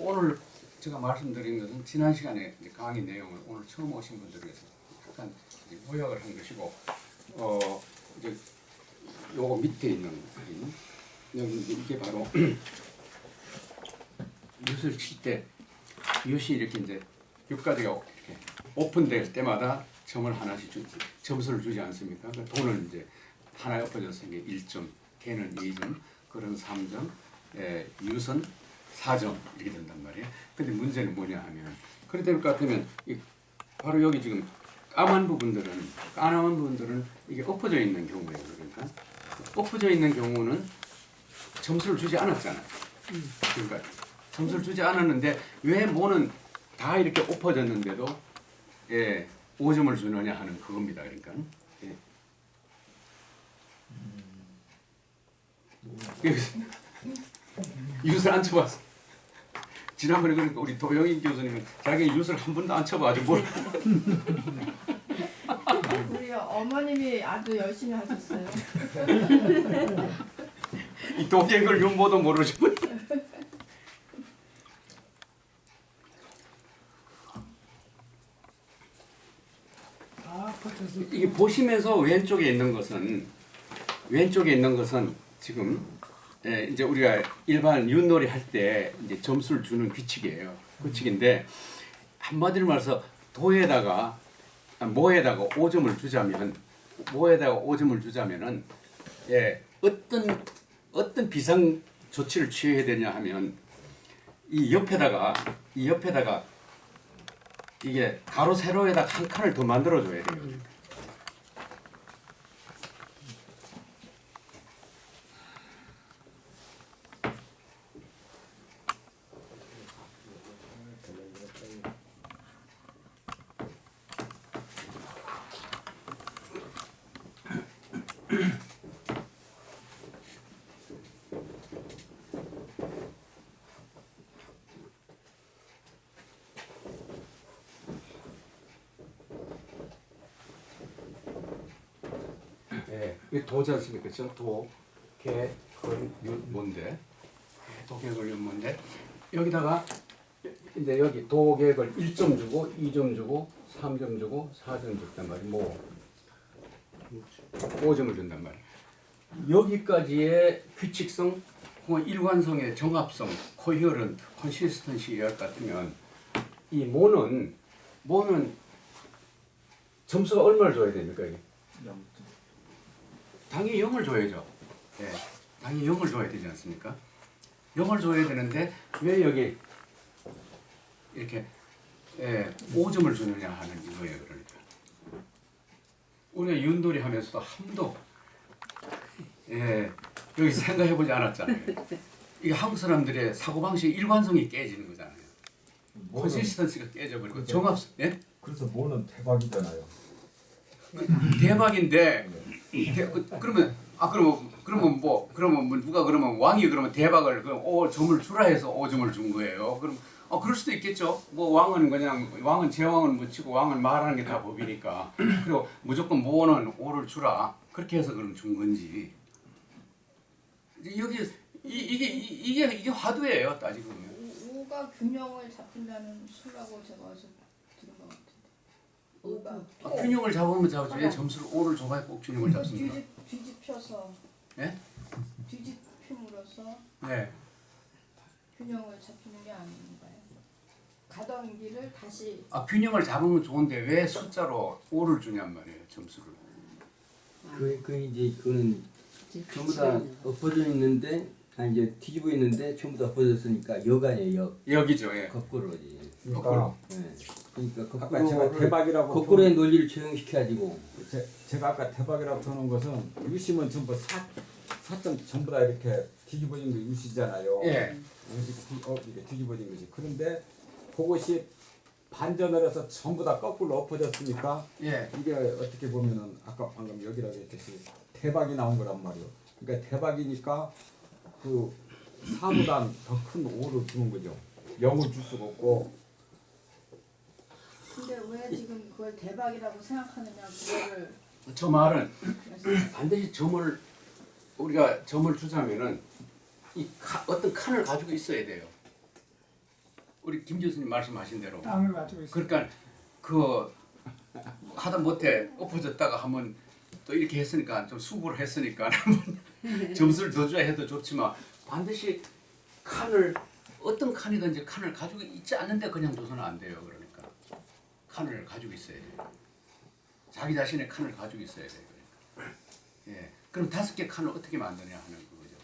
오늘 제가 말씀드린 것은 지난 시간에 이제 강의 내용을 오늘 처음 오신 분들을 위해서 약간 이제 요약을 한 것이고, 이제 요거 밑에 있는 여기 이게 바로 윷을 칠 때 윷이 이렇게 이제 윷가지가 이렇게 오픈될 때마다 점을 하나씩 점수를 주지 않습니까? 그러니까 돈을 이제 하나에 엎어졌으니까 1점, 개는 2점, 그런 3점, 윷은 4점 이렇게 된단 말이에요. 근데 문제는 뭐냐 하면 그렇게 될 것 같으면 바로 여기 지금 까만 부분들은 이게 엎어져 있는 경우예요. 그러니까 엎어져 있는 경우는 점수를 주지 않았잖아요. 그러니까 점수를 주지 않았는데 왜 뭐는 다 이렇게 엎어졌는데도 5점을 주느냐 하는 그겁니다. 그러니까 윷을 안 쳐봤어. 지난번에 그러니까 우리 도영인 교수님은 자기 윷을 한 번도 안 쳐봐가지고 뭘 우리 어머님이 아주 열심히 하셨어요. 이 도경을 윷보도 모르죠. 이게 보시면서 왼쪽에 있는 것은 지금 이제 우리가 일반 윷놀이 할 때 이제 점수를 주는 규칙이에요. 규칙인데 한마디로 말해서 모에다가 5점을 주자면은 어떤 비상 조치를 취해야 되냐 하면 이 옆에다가 이게 가로 세로에다가 한 칸을 더 만들어 줘야 돼요. 이 도지 않습니까? 그렇죠? 도, 개, 걸, 윷, 뭔데? 도, 개, 걸, 윷, 뭔데? 여기다가 이제 여기 도, 개, 걸 1점 주고 2점 주고 3점 주고 4점 줬단 말이에요. 뭐 5점을 준단 말이에요. 여기까지의 규칙성, 일관성의 정합성, 코히어런트, 컨시스턴시가 같으면 이 모는 점수가 얼마를 줘야 됩니까? 이게? 당연히 0을 줘야죠. 당연히 0을 줘야 되지 않습니까? 0을 줘야 되는데 왜 여기 이렇게 5점을 주느냐 하는 이거예요. 그러니까 우리가 윷놀이 하면서도 한 번도 여기 생각해보지 않았잖아요. 이게 한국 사람들의 사고방식 일관성이 깨지는 거잖아요. 컨시스턴시가 깨져버리고 정합성. 그래서 뭐는 대박이잖아요. 대박인데 그러면 누가 그러면 왕이 그러면 대박을 5점을 주라 해서 5점을 준 거예요. 그럼 그럴 수도 있겠죠. 뭐 왕은 제왕은 묻히고 왕은 말하는 게 다 법이니까. 그리고 무조건 모는 5를 주라 그렇게 해서 그럼 준 건지. 여기 이게 화두예요. 따지고 보면. 5가 균형을 잡힌다는 수라고 제가 어디서 들은 것 같은데. 5가 균형을 잡으면 잡죠. 왜 점수를 5를 줘봐야 꼭 균형을 잡습니까? 뒤집혀서 뒤집힘으로써 균형을 잡히는 게 아닌가요? 가던 길을 다시 균형을 잡으면 좋은데 왜 숫자로 5를 주냔 말이에요. 점수를. 그거는 전부 다 엎어져 있는데 이제 뒤집어 있는데 전부 다 엎어졌으니까 여간이에요. 여기죠. 거꾸로지. 그러니까 그러니까 아까 제가 대박이라고 거꾸로의 논리를 적용시켜가지고 제가 아까 대박이라고 하는 것은 유심은 전부 4점 전부 다 이렇게 뒤집어진 게 유시잖아요. 이게 뒤집어진 것이. 그런데 그것이 반전을 해서 전부 다 거꾸로 엎어졌으니까 이게 어떻게 보면은 아까 방금 여기라고 했듯이 대박이 나온 거란 말이에요. 그러니까 대박이니까 그 4보다 더 큰 5를 주는 거죠. 0을 줄 수가 없고. 근데 왜 지금 그걸 대박이라고 생각하느냐 그거를 저 말은 반드시 우리가 점을 주자면은 어떤 칸을 가지고 있어야 돼요. 우리 김 교수님 말씀하신 대로 땅을 가지고 있어요. 그러니까 그 하다 못해 엎어졌다가 한번 또 이렇게 했으니까 좀 수고를 했으니까 한번 점수를 더 줘야 해도 좋지만 반드시 칸을 어떤 칸이든지 칸을 가지고 있지 않는데 그냥 줘서는 안 돼요. 그러니까 칸을 가지고 있어야 돼요. 자기 자신의 칸을 가지고 있어야 돼요. 그러니까. 예. 그럼 5개 칸을 어떻게 만드냐 하는 그거죠.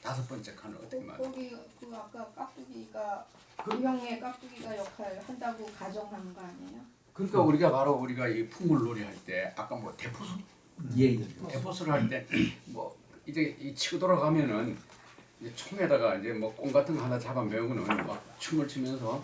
5번째 칸을 어떻게 만드냐. 거기 그 아까 깍두기가 유형의 깍두기가 역할을 한다고 가정한 거 아니에요? 그러니까 우리가 이 풍물놀이 할 때 아까 뭐 대포수 예. 대포수를 할 때 뭐 이제 이 치고 돌아가면은 이제 총에다가 이제 뭐 꽁 같은 거 하나 잡아 메우고는 막 춤을 추면서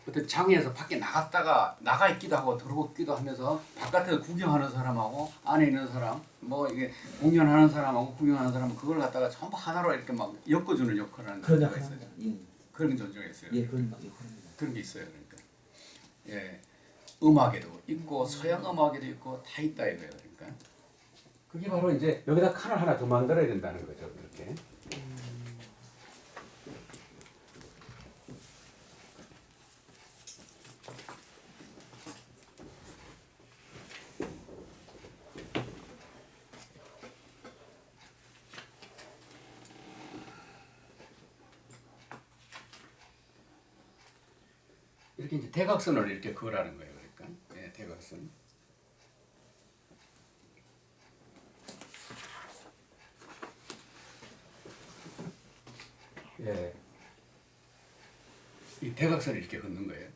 어떤 장에서 밖에 나가 있기도 하고 들어오기도 하면서 바깥에서 구경하는 사람하고 안에 있는 사람 뭐 이게 공연하는 사람하고 구경하는 사람은 그걸 갖다가 전부 하나로 이렇게 막 엮어주는 역할을 하는 그런 경우가 역할. 있어요. 예. 그런 전적이 있어요. 예, 그런 역할입니다. 그런 게 있어요. 그러니까 예, 음악에도 있고 서양 음악에도 있고 다 있다 이거예요. 그러니까 그게 바로 이제 여기다 칸을 하나 더 만들어야 된다는 거죠. 그렇게. 이렇게 이제 대각선을 이렇게 그으라는 거예요. 그러니까 예, 대각선. 예, 이 대각선을 이렇게 긋는 거예요.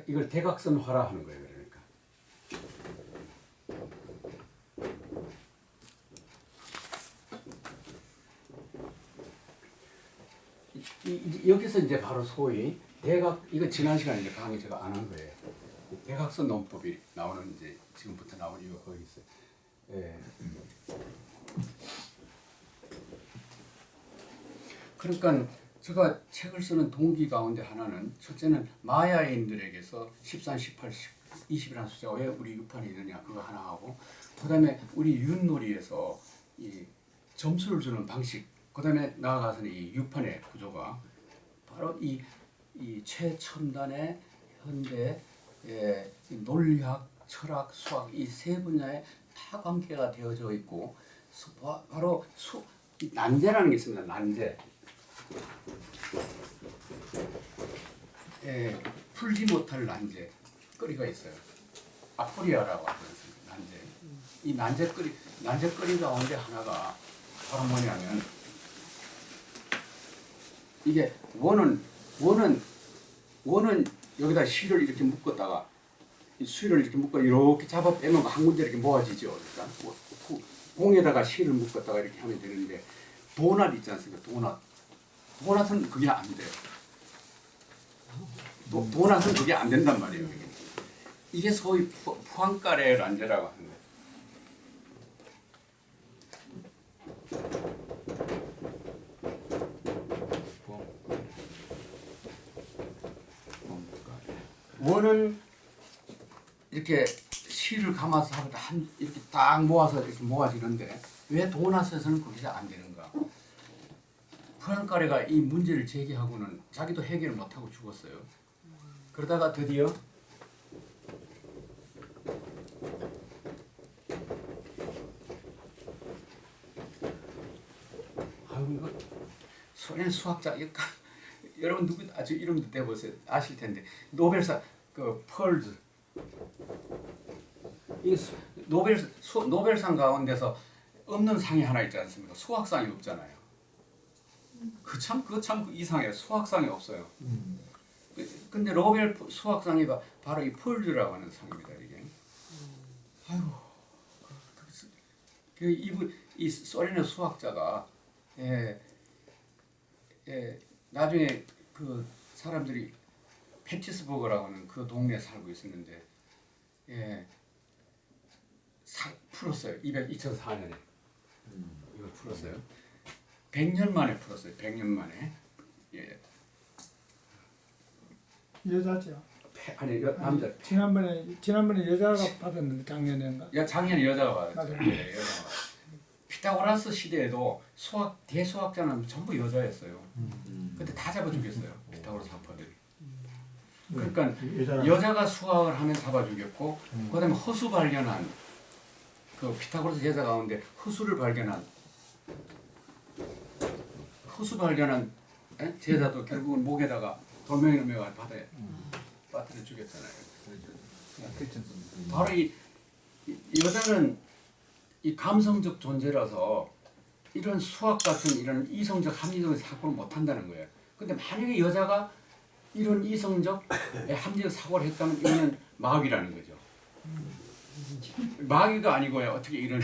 이걸 대각선화라 하는 거예요. 그러니까. 여기서 이제 바로 소위 이거 지난 시간에 이제 강의 제가 안 한 거예요. 대각선 논법이 나오는 이제 지금부터 나오는 이거 거기 있어요. 예. 그러니까 제가 책을 쓰는 동기 가운데 하나는 첫째는 마야인들에게서 13, 18, 20이라는 숫자가 왜 우리 유판에 있느냐 그거 하나 하고 그다음에 우리 윷놀이에서 이 점수를 주는 방식 그다음에 나아가서는 이 유판의 구조가 바로 이 최첨단의 현대 논리학, 철학, 수학 이 세 분야에 다 관계가 되어져 있고 바로 난제라는 게 있습니다. 난제. 풀지 못할 난제 거리가 있어요. 아포리아라고 하거든요. 난제. 이 난제거리 가운데 하나가 바로 뭐냐면 이게 원은 여기다 실을 이렇게 묶었다가 이 수위를 이렇게 묶어 이렇게 잡아 빼면 한 군데 이렇게 모아지죠. 그러니까 공에다가 실을 묶었다가 이렇게 하면 되는데 도넛 있지 않습니까? 도넛은 그게 안 돼요. 도넛은 그게 안 된단 말이에요. 이게 소위 포항가래 난제라고 하는 거예요. 원은 이렇게 실을 감아서 하고 이렇게 딱 모아서 이렇게 모아지는데 왜 도넛에서는 그게 안 되는가? 프랑카레가 이 문제를 제기하고는 자기도 해결을 못하고 죽었어요. 그러다가 드디어 이거 소련 수학자 이거 여러분 누구 아주 이름도 대보세요. 아실 텐데 노벨상 그 펄즈 이 노벨상 가운데서 없는 상이 하나 있지 않습니까? 수학상이 없잖아요. 그거 참 이상해요. 수학상이 없어요. 근데 노벨 수학상이 바로 이 펄즈라고 하는 상입니다. 이게. 아이고, 이 소련의 수학자가 나중에 그 사람들이 페티스버그라고 하는 그 동네에 살고 있었는데 풀었어요. 2004년에 이걸 풀었어요. 100년 만에 풀었어요. 100년 만에. 여자죠. 아니 남자. 지난번에 여자가 받았는데 작년인가? 작년에 여자가 받았죠. 맞아요. 여자가 피타고라스 시대에도 대수학자는 전부 여자였어요. 그때 다 잡아 죽였어요. 피타고라스 학파들이. 그러니까 여자가 수학을 하면 잡아 죽였고 그다음에 허수 발견한 그 피타고라스 제자 가운데 허수 발견한 제자도 결국은 목에다가 돌멩이를 매어 바다에 빠뜨려 죽였잖아요. 바로 이 여자는 이 감성적 존재라서 이런 수학 같은 이런 이성적 합리적인 사고를 못 한다는 거예요. 근데 만약에 여자가 이런 이성적 합리적 사고를 했다면 이거는 마귀라는 거죠. 마귀가 아니고요. 어떻게 이런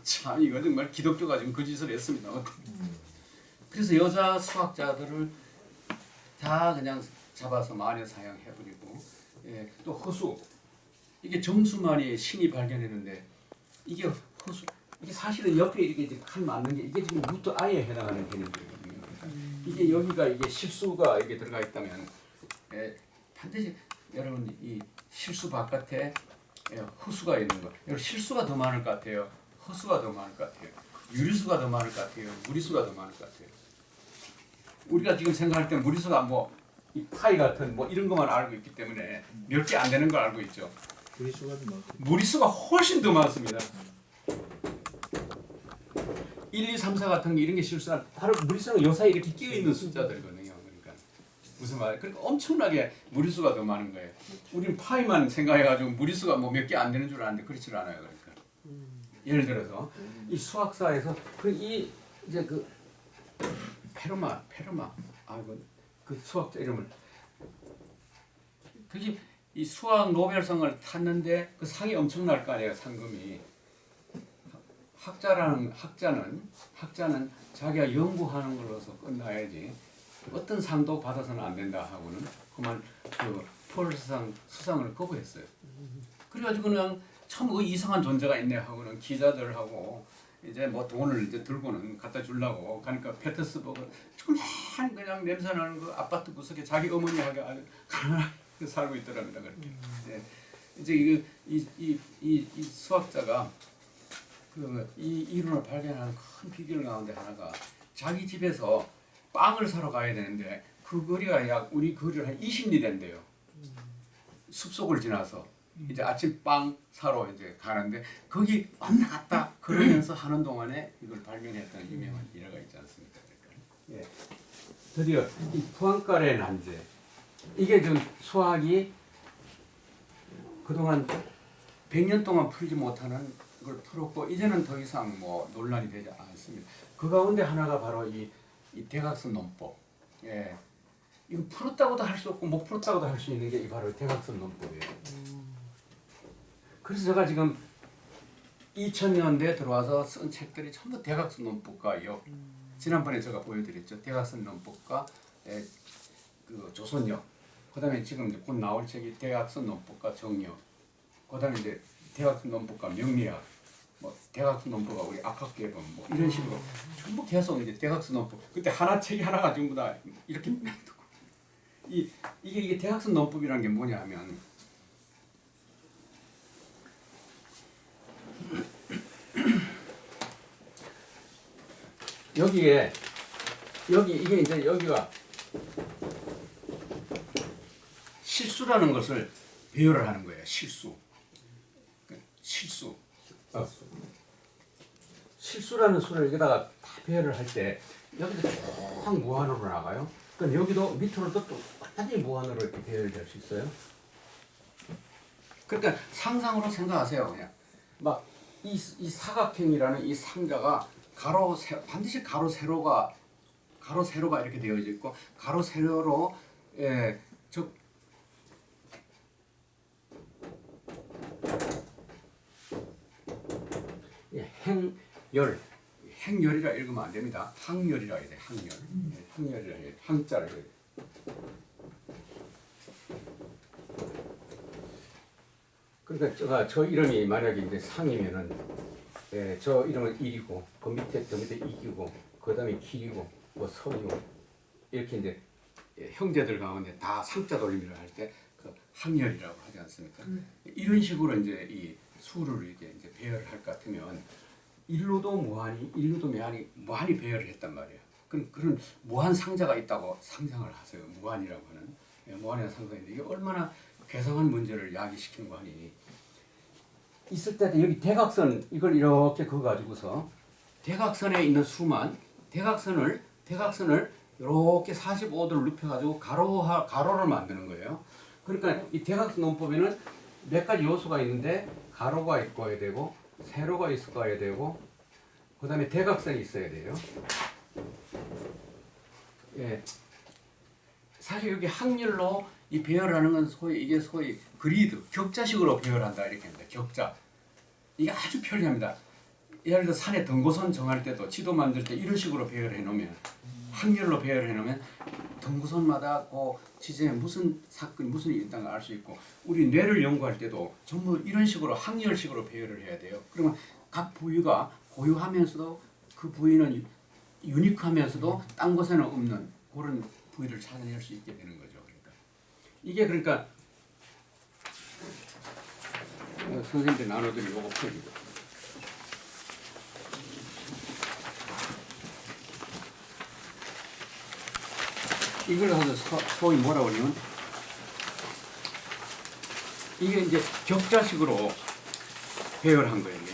참 이거 정말 기독교가 지금 그 짓을 했습니다. 그래서 여자 수학자들을 다 그냥 잡아서 마녀 사형해버리고 또 허수 이게 정수만이 신이 발견했는데 이게 허수 이게 사실은 옆에 이렇게 칸 맞는 게 이게 지금 루트 아에 해당하는 개념들이거든요. 이게 여기가 이게 실수가 이게 들어가 있다면 반드시 여러분 이 실수 바깥에 허수가 있는 거. 여러분 실수가 더 많을 것 같아요. 허수가 더 많을 것 같아요. 유리수가 더 많을 것 같아요. 무리수가 더 많을 것 같아요. 우리가 지금 생각할 때 무리수가 뭐 이 파이 같은 뭐 이런 것만 알고 있기 때문에 몇 개 안 되는 걸 알고 있죠. 무리수가 훨씬 더 많습니다. 1, 2, 3, 4 같은 게 이런 게 실수한 바로 무리수는 요 사이에 이렇게 끼어 있는 숫자들이거든요. 그러니까 무슨 말이에요? 그러니까 엄청나게 무리수가 더 많은 거예요. 우리는 파이만 생각해가지고 무리수가 뭐 몇 개 안 되는 줄 아는데 그렇지 않아요. 그러니까 예를 들어서 이 수학사에서 이 이제 그 페르마 그 수학자 이름을 그게 이 수학 노벨상을 탔는데 그 상이 엄청날 거 아니에요. 상금이. 학자는 자기가 연구하는 걸로서 끝나야지 어떤 상도 받아서는 안 된다 하고는 그만 그 폴스상 수상을 거부했어요. 그래가지고 그냥 참 그 이상한 존재가 있네 하고는 기자들하고 이제 뭐 돈을 이제 들고는 갖다 주려고 가니까 페테스버그 조그만 그냥 냄새 나는 그 아파트 구석에 자기 어머니하고 아주 가난하게 살고 있더랍니다. 그렇게. 이제 이 수학자가 이 이론을 발견하는 큰 비결 가운데 하나가 자기 집에서 빵을 사러 가야 되는데 그 거리가 약 우리 거리를 한 20리 된대요. 숲속을 지나서 이제 아침 빵 사러 이제 가는데 거기 왔다 갔다 그러면서 하는 동안에 이걸 발견했던 유명한 일화가 있지 않습니까? 예. 드디어 이 푸앙카레 난제 이게 좀 수학이 그동안 100년 동안 풀지 못하는 걸 풀었고 이제는 더 이상 뭐 논란이 되지 않습니다. 그 가운데 하나가 바로 이 대각선 논법. 예. 이거 풀었다고도 할 수 없고 못 풀었다고도 할 수 있는 게 바로 대각선 논법이에요. 그래서 제가 지금 2000년대에 들어와서 쓴 책들이 전부 대각선 논법과요. 지난번에 제가 보여드렸죠. 대각선 논법과 그 조선역. 그다음에 지금 이제 곧 나올 책이 대각선 논법과 정역. 그다음에 이제 대각선 논법과 명리학. 뭐 대각선 논법과 우리 악학개론 뭐 이런 식으로 전부 계속 이제 대각선 논법. 그때 책이 하나가 전부 다 이렇게 이게 대각선 논법이라는 게 뭐냐면 이게 이제 여기가 실수라는 것을 배열을 하는 거예요. 실수. 실수라는 수를 여기다가 다 배열을 할 때 여기도 쭉 무한으로 나가요. 그럼 여기도 밑으로도 또 완전히 무한으로 이렇게 배열될 수 있어요. 그러니까 상상으로 생각하세요. 그냥 막 이 사각형이라는 이 상자가 반드시 가로 세로가 이렇게 되어져 있고 가로 세로로 행열이라 읽으면 안 됩니다. 항열이라 해야 돼. 항열이라 해야 돼. 항자를 해야 돼. 그러니까 저 이름이 만약에 이제 상이면은 저 이름은 1이고 그 밑에 2이고 그 다음에 길이고 뭐 서이고 이렇게 이제 형제들 가운데 다 상자 돌림이라 할 때 그 항열이라고 하지 않습니까? 이런 식으로 이제 이 수를 이렇게 이제 배열할 것 같으면 일루도 무한히 배열을 했단 말이에요. 그런 무한 상자가 있다고 상상을 하세요. 무한이라고 하는 무한이라는 상자가 있는데 이게 얼마나 괴상한 문제를 야기시키는 거 아니. 있을 때 여기 대각선 이걸 이렇게 그어 가지고서 대각선에 있는 수만 대각선을 이렇게 45도를 눕혀 가지고 가로를 만드는 거예요. 그러니까 이 대각선 논법에는 몇 가지 요소가 있는데 가로가 있어야 되고 세로가 있어야 되고 그다음에 대각선이 있어야 돼요. 예. 사실 여기 확률로 이 배열하는 건 소위 그리드 격자식으로 배열한다 이렇게 합니다. 격자. 이게 아주 편리합니다. 예를 들어 산에 등고선 정할 때도 지도 만들 때 이런 식으로 배열해 놓으면 확률로 배열해 놓으면 등고선마다 그 지점에 무슨 사건이 무슨 일이 있다는 걸 알 수 있고 우리 뇌를 연구할 때도 전부 이런 식으로 확률식으로 배열을 해야 돼요. 그러면 각 부위가 고유하면서도 그 부위는 유니크하면서도 딴 곳에는 없는 그런 부위를 찾아낼 수 있게 되는 거죠. 이게 그러니까 선생님들 나눠드린 요거 표기죠. 이걸 가서 소위 뭐라고 그러냐면 이게 이제 격자식으로 배열한 거예요. 이게.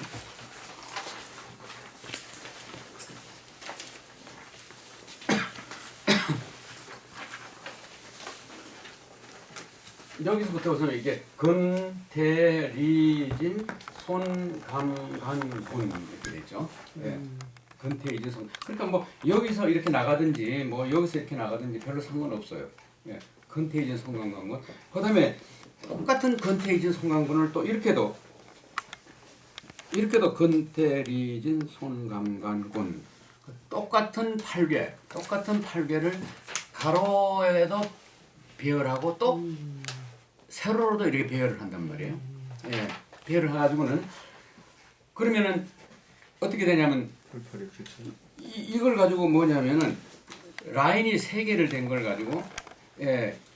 여기서부터 우선 이게 근태리진 손감간군 이렇게 되죠. 예. 근태리진 손. 그러니까 뭐 여기서 이렇게 나가든지 뭐 여기서 이렇게 나가든지 별로 상관없어요. 예. 근태리진 손감간군. 그다음에 똑같은 근태리진 손감군을 또 이렇게도 근태리진 손감간군. 똑같은 팔괘를 가로에도 배열하고 또 세로로도 이렇게 배열을 한단 말이에요. 예, 배열을 해가지고는 그러면은 어떻게 되냐면 이걸 가지고 뭐냐면은 라인이 3개를 된 걸 가지고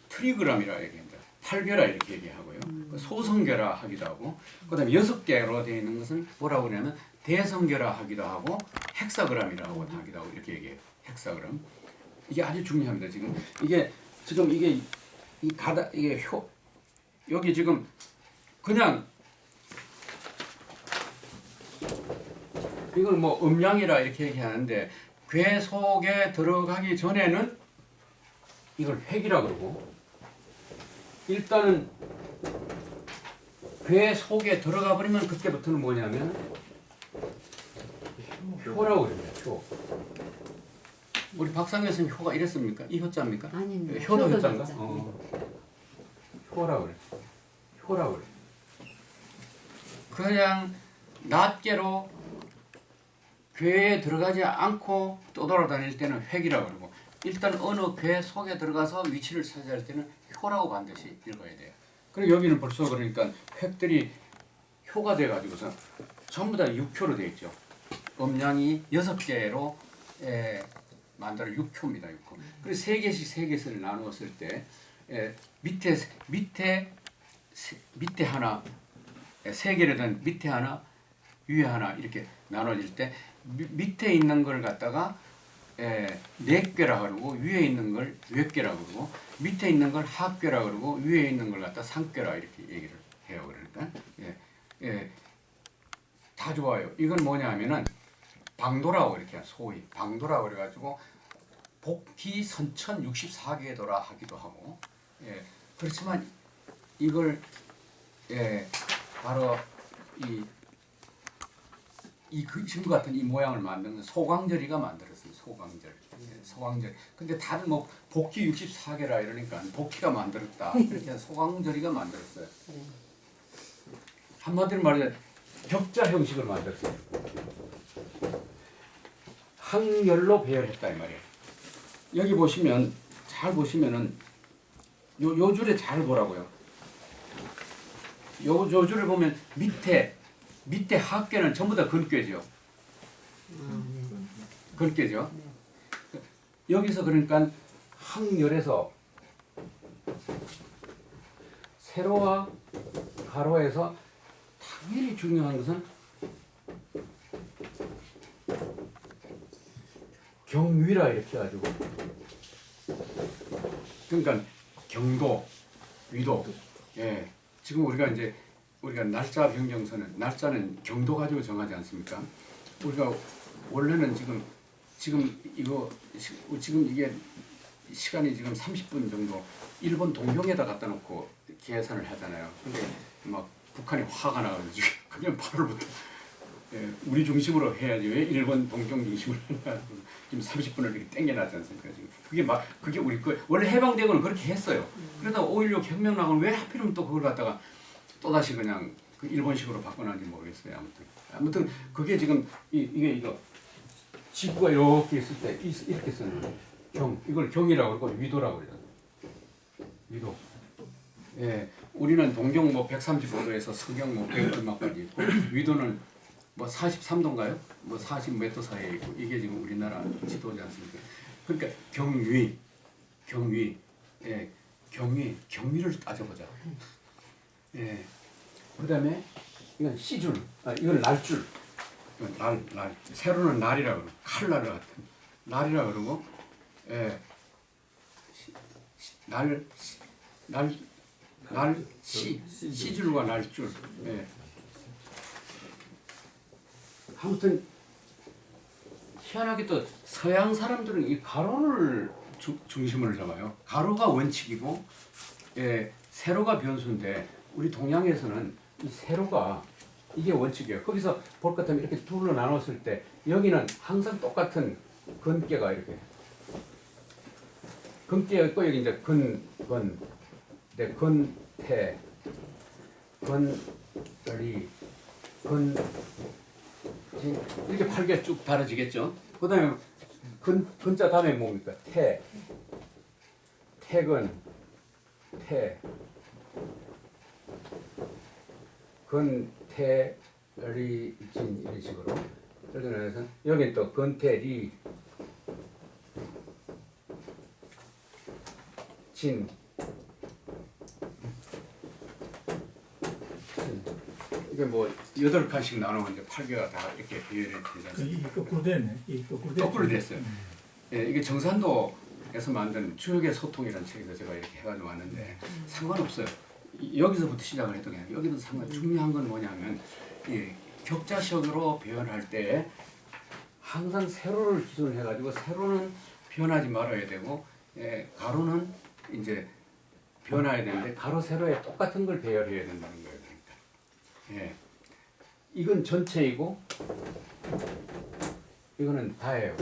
트리그램이라 얘기합니다. 8개라 이렇게 얘기하고요. 소성계라 하기도 하고 그다음에 6개로 되어 있는 것은 뭐라고 그러냐면 대성계라 하기도 하고 헥사그램이라고 하기도 하고 이렇게 얘기해요. 헥사그램. 이게 아주 중요합니다. 이게 여기 지금 그냥 이걸 뭐 음양이라 이렇게 얘기하는데 괴 속에 들어가기 전에는 이걸 획이라 그러고 일단은 괴 속에 들어가 버리면 그때부터는 뭐냐면 효라고 그럽니다. 효. 우리 박상현 선생님 효가 이랬습니까? 이 효자입니까? 아닙니다. 효도 효도 효자인가? 효자. 효라고 그래. 효라고 그래. 그냥 낱개로 괴에 들어가지 않고 떠돌아다닐 때는 획이라고 그러고 일단 어느 괴 속에 들어가서 위치를 차지할 때는 효라고 반드시 읽어야 돼요. 그리고 여기는 벌써 그러니까 획들이 효가 돼가지고서 전부 다 6효로 되어 있죠. 음량이 6개로 만들어 6효입니다. 6효. 그리고 3개씩 나누었을 때 밑에 하나 3개를 든 밑에 하나 위에 하나 이렇게 나눠질 때 밑에 있는 걸 갖다가 4꾀라 그러고 위에 있는 걸 외꾀라 그러고 밑에 있는 걸 하꾀라 그러고 위에 있는 걸 갖다 상꾀라 이렇게 얘기를 해요. 그러니까 다 좋아요. 이건 뭐냐 하면은 방도라고 이렇게 소위 방도라고 그래가지고 복희 선천 64개도라 하기도 하고 그렇지만 이걸 바로 이 지금 같은 이 모양을 만드는 소광절이가 만들었어요. 소광절. 근데 다들 뭐 복희 64개라 이러니까 복희가 만들었다. 이렇게 소광절이가 만들었어요. 한마디로 말해 격자 형식을 만들었어요. 항열로 배열했다 이 말이에요. 여기 보시면 잘 보시면은 요 줄에 잘 보라고요. 요 줄을 보면 밑에 하께는 전부 다 근꾀죠. 근꾀죠. 여기서 그러니까 항열에서 세로와 가로에서 당연히 중요한 것은 경위라 이렇게 해가지고 그러니까 경도, 위도. 예, 지금 우리가 날짜 변경서는 날짜는 경도 가지고 정하지 않습니까? 우리가 원래는 지금 이게 시간이 지금 30분 정도 일본 동경에다 갖다 놓고 계산을 하잖아요. 근데 막 북한이 화가 나가지고 그냥 8월부터 우리 중심으로 해야지 왜 일본 동경 중심으로 하냐. 지금 30분을 이렇게 땡겨놨지 않습니까? 지금 그게 우리 거 원래 해방되고는 그렇게 했어요. 그러다 5.16 혁명 나고는 왜 하필이면 또 그걸 갖다가 또 다시 그냥 그 일본식으로 바꿔놨는지 모르겠어요. 아무튼 그게 지금 이거 지구가 이렇게 있을 때 이렇게 쓰는 거예요. 이걸 경이라고 그러고 위도라고 그래요. 위도. 예, 우리는 동경 뭐 135도에서 서경 뭐 100 얼마까지 있고 위도는 뭐 43도인가요? 뭐 40 몇 도 사이에 있고 이게 지금 우리나라 지도지 않습니까? 그러니까 경위, 예, 경위를 따져보자. 예, 그다음에 이건 시줄, 이건 날줄, 이건 날, 세로는 날이라고 그러고 칼날 같은 날이라고 그러고, 예, 시줄과 날줄. 예. 아무튼 희한하게 또 서양 사람들은 이 가로를 중심으로 잡아요. 가로가 원칙이고, 예, 세로가 변수인데 우리 동양에서는 이 세로가 이게 원칙이에요. 거기서 볼 것 같으면 이렇게 둘로 나눴을 때 여기는 항상 똑같은 근깨가 이렇게 근깨가 있고 여기 이제 근태, 근리, 이렇게 8개 쭉 다뤄지겠죠. 그 다음에 근자 다음에 뭡니까? 태근, 근태리, 진 이런 식으로. 그래서 여기 또 근태리, 진. 이게 뭐 8칸씩 나누면 이제 8개가 다 이렇게 비율이 되잖아요. 이게 거꾸로 됐네. 거꾸로 됐어요. 예, 이게 정산도에서 만든 주역의 소통이라는 책에서 제가 이렇게 해가지고 왔는데 상관없어요. 여기서부터 시작을 해도 그냥 여기도 중요한 건 뭐냐면 이 격자식으로 표현할 때 항상 세로를 기준으로 해가지고 세로는 변하지 말아야 되고, 예, 가로는 이제 변화해야 되는데 가로 세로에 똑같은 걸 배열해야 된다는 거예요. 예, 이건 전체이고 이거는 다예요.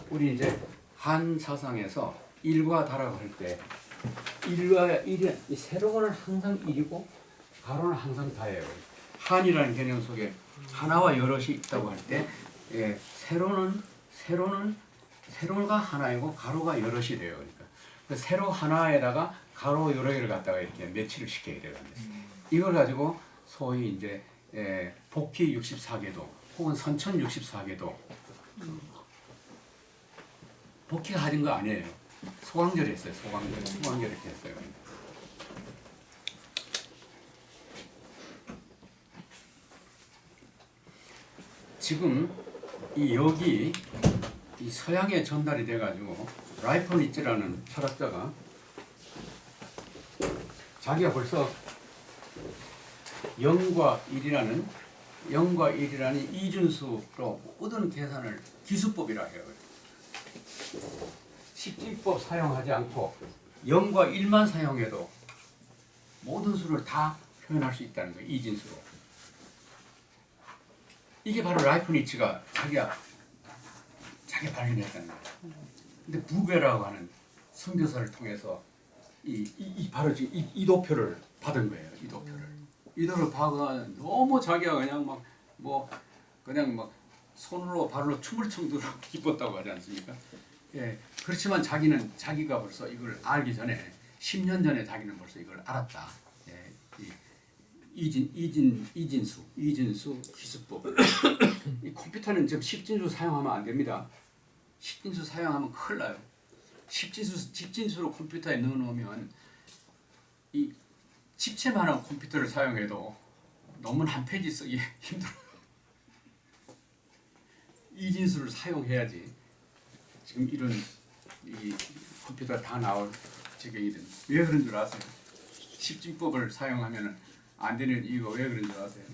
우리 이제 한 사상에서 일과 다라고 할 때 일과 일이 세로는 항상 일이고 가로는 항상 다예요. 한이라는 개념 속에 하나와 여럿이 있다고 할 때, 예, 세로가 하나이고 가로가 여럿이 돼요. 그러니까 세로 하나에다가 가로 여러 개를 갖다가 이렇게 매치를 시켜야 되는 거예요. 이걸 가지고 소위 이제 복희 64계도 혹은 선천 64계도. 복희가 가진 거 아니에요. 소강절이 했어요. 소강절 이렇게 했어요. 지금 여기 이 서양에 전달이 돼가지고 라이프니츠라는 철학자가 자기가 벌써 0과 1이라는 이준수로 모든 계산을 기수법이라 해요. 십진법 사용하지 않고 0과 1만 사용해도 모든 수를 다 표현할 수 있다는 거예요. 이진수로. 이게 바로 라이프니츠가 자기가 발견했다는 거예요. 근데 부괴라고 하는 선교사를 통해서 바로 지금 이도표를 받은 거예요. 이도를 받아 너무 자기가 그냥 그냥 손으로 발로 춤을 춰도 기뻤다고 하지 않습니까? 예, 그렇지만 자기가 벌써 이걸 알기 전에 10년 전에 자기는 벌써 이걸 알았다. 예, 이진수 기수법. 이 컴퓨터는 지금 10진수 사용하면 안 됩니다. 10진수 사용하면 큰일 나요. 10진수로 컴퓨터에 넣어놓으면 이 집채만한 컴퓨터를 사용해도 논문 한 페이지 쓰기 힘들어요. 이진수를 사용해야지 지금 이런 이 컴퓨터 다 나올 지경이 됩니다. 왜 그런 줄 아세요? 십진법을 사용하면 안 되는 이유가 왜 그런 줄 아세요?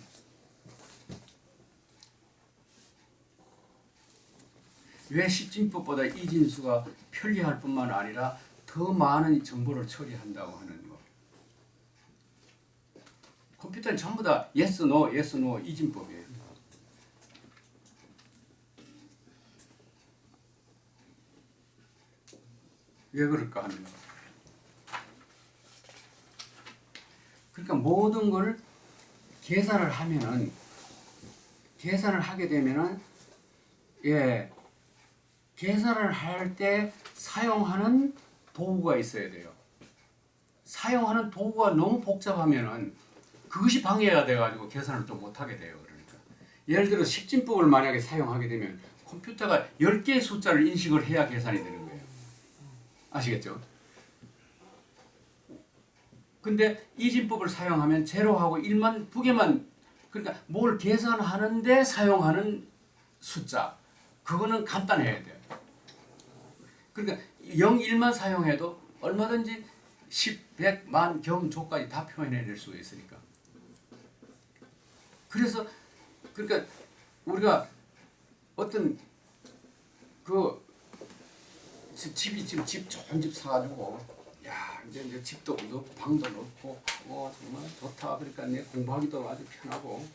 왜 십진법보다 이진수가 편리할 뿐만 아니라 더 많은 정보를 처리한다고 하는 거. 컴퓨터는 전부 다 yes, no, yes, no 이진법이에요. 왜 그럴까 하는 거. 그러니까 모든 걸 계산을 하게 되면은 계산을 할 때 사용하는 도구가 있어야 돼요. 사용하는 도구가 너무 복잡하면은 그것이 방해가 돼가지고 계산을 또 못하게 돼요. 그러니까 예를 들어 십진법을 만약에 사용하게 되면 컴퓨터가 10개의 숫자를 인식을 해야 계산이 되는 거예요. 아시겠죠? 근데 이진법을 사용하면 제로하고 1만 두 개만, 그러니까 뭘 계산하는데 사용하는 숫자, 그거는 간단해야 돼요. 그러니까 0, 1만 사용해도 얼마든지 10, 100, 만, 경, 조까지 다 표현해낼 수가 있으니까. 그래서 그러니까 우리가 어떤 그 집이 지금 좋은 집 사가지고 야 이제 집도 넣고 방도 넣고 정말 좋다. 그러니까 내 공부하기도 아주 편하고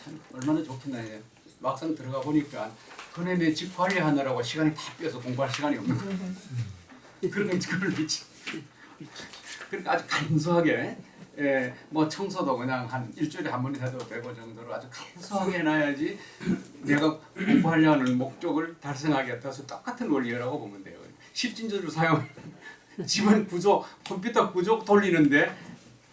참 얼마나 좋겠나. 막상 들어가 보니까 그네 내 집 관리하느라고 시간이 다 빼서 공부할 시간이 없는 거예요. 그런 그걸 믿지. 그러니까 아주 간소하게 뭐 청소도 그냥 한 일주일에 한 번 해도 되고 정도로 아주 간소하게 해놔야지 내가 공부하려는 목적을 달성하겠다서 똑같은 원리라고 보면 돼요. 십진조를 사용 집안 구조, 컴퓨터 구조 돌리는데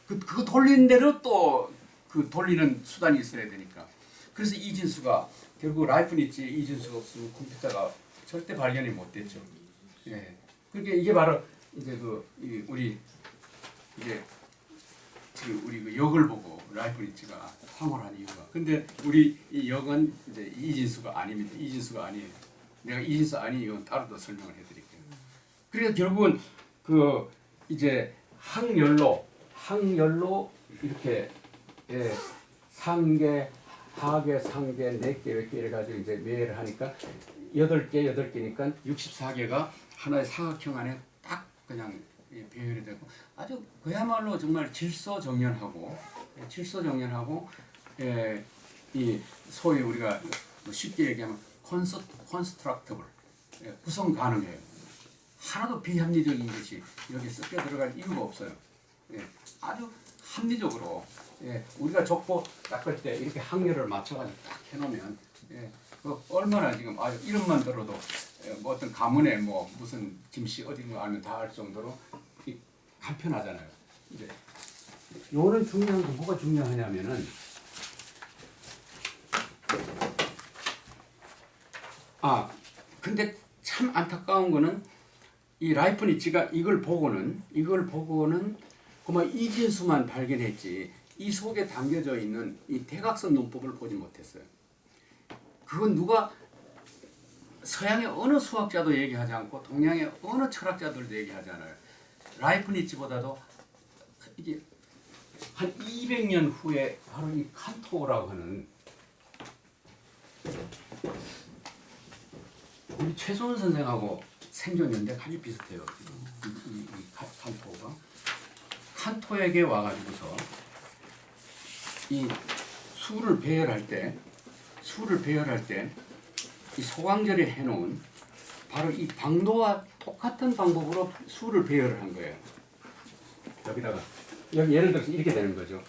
그거 돌리는 대로 또 그 돌리는 수단이 있어야 되니까. 그래서 이진수가 결국 라이프니츠 이진수가 없으면 컴퓨터가 절대 발견이 못 됐죠. 그러니까 이게 바로 이제 우리 이제 지금 우리 그 역을 보고 라이프니츠가 황홀한 이유가. 근데 우리 이 역은 이제 이진수가 아닙니다. 이진수가 아니에요. 내가 이진수 아니 이건 따로 더 설명을 해드릴게요. 그래서 결국은 그 이제 항열로 이렇게 상계, 하계, 상계, 네개 이렇게 해가지고 이제 매를 하니까 8개니까 64개가 하나의 사각형 안에 딱 그냥 배열이 되고 아주 그야말로 정말 질서정연하고 이 소위 우리가 쉽게 얘기하면 컨스트럭터블 구성 가능해요. 하나도 비합리적인 것이 여기 섞여 들어갈 이유가 없어요. 아주 합리적으로 우리가 족보 닦을 때 이렇게 항열을 맞춰가지고 딱 해놓으면 얼마나 지금 이름만 들어도 뭐 어떤 가문에 뭐 무슨 김씨 어디 뭐 알면 다 알 정도로 간편하잖아요. 이제 요는 중요한 게 뭐가 중요하냐면은 근데 참 안타까운 거는 이 라이프니츠가 이걸 보고는 그만 이진수만 발견했지 이 속에 담겨져 있는 이 대각선 논법을 보지 못했어요. 그건 누가 서양의 어느 수학자도 얘기하지 않고 동양의 어느 철학자들도 얘기하지 않아요. 라이프니츠보다도 이게 한 200년 후에 바로 이 칸토라고 하는 우리 최소원 선생하고 생존 연대가 아주 비슷해요. 이 칸토가 칸토에게 와가지고서 이 수를 배열할 때 이 소강절에 해놓은 바로 이 방도와 똑같은 방법으로 수를 배열을 한 거예요. 여기다가 여기 예를 들어서 이렇게 되는 거죠.